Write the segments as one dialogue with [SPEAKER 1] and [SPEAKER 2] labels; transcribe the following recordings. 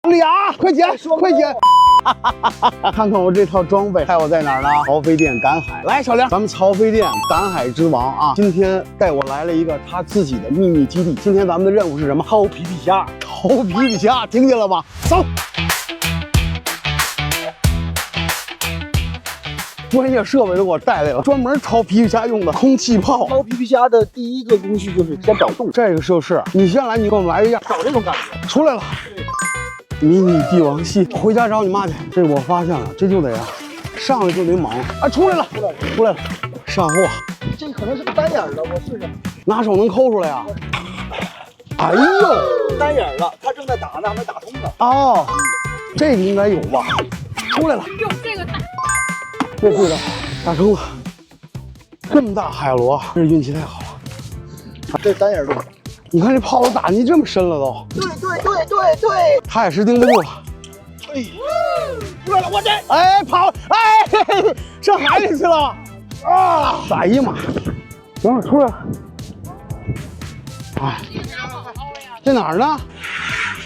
[SPEAKER 1] 俩，快捡，快捡！看看我这套装备，还有在哪儿呢？曹飞店赶海，来，小梁，咱们曹飞店赶海之王啊，今天带我来了一个他自己的秘密基地。今天咱们的任务是什么？掏皮皮虾，掏皮皮虾，听见了吗？走。专业设备都给我带来了，专门掏皮皮虾用的空气炮。
[SPEAKER 2] 掏皮皮虾的第一个工序就是先找洞。
[SPEAKER 1] 这个就是你先来，你给我们来一样，
[SPEAKER 2] 找这种感觉。
[SPEAKER 1] 出来了。迷你帝王系，回家找你妈去。这我发现了，这就得上来就得猛啊！出来了，出来了，上货。
[SPEAKER 2] 这可能是个单眼的，我试试。
[SPEAKER 1] 拿手能抠出来呀？哎呦，
[SPEAKER 2] 单眼的，他正在打呢，还没打通呢。
[SPEAKER 1] 哦，这个应该有吧？出来了，
[SPEAKER 3] 哟，这个大，
[SPEAKER 1] 这对了，打成了。这么大海螺，这运气太好了。
[SPEAKER 2] 这单眼洞。
[SPEAKER 1] 你看这炮都打进这么深了都。
[SPEAKER 2] 对，
[SPEAKER 1] 他也是盯不住了。
[SPEAKER 2] 哎，出来了，我这。
[SPEAKER 1] 哎，跑！哎，嘿嘿上海里去了。啊！哎呀妈！等会儿出来了。哎，在哪儿呢？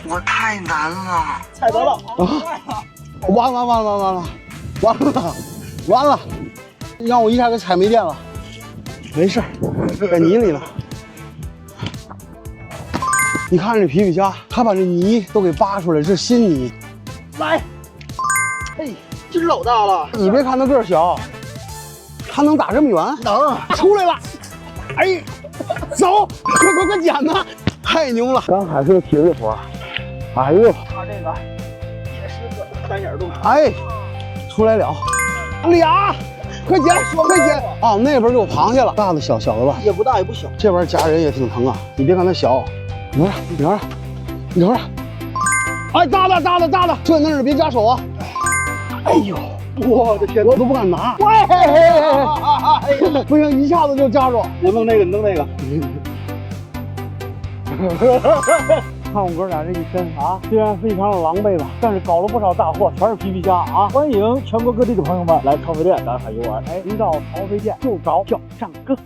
[SPEAKER 4] 我太难了，
[SPEAKER 2] 猜得了。
[SPEAKER 1] 啊！完了！让我一下给踩没电了。没事，在泥里呢。你看这皮皮虾，它把这泥都给扒出来，这是新泥。
[SPEAKER 2] 来，嘿，劲老大了。
[SPEAKER 1] 你别看它个儿小，它能打这么远？
[SPEAKER 2] 能。
[SPEAKER 1] 出来了！哎，走，快捡呐！太牛了！赶海是个体力活。哎呦，
[SPEAKER 2] 他这个也是个单眼洞。
[SPEAKER 1] 哎，出来了，俩，快捡！哦，那边就有螃蟹了，大的小的吧？
[SPEAKER 2] 也不大也不小。
[SPEAKER 1] 这边夹人也挺疼啊，你别看它小。你瞅瞅，哎，大的，这那儿别夹手啊！哎呦，
[SPEAKER 2] 我的天，
[SPEAKER 1] 我都不敢拿。喂，不行，一下子就夹住。
[SPEAKER 2] 我弄那个，你弄那个。
[SPEAKER 1] 看我哥俩这一身啊，虽然非常的狼狈吧，但是搞了不少大货，全是皮皮虾啊！欢迎全国各地的朋友们来曹飞店赶海游玩。哎，您到曹飞店就找小张哥。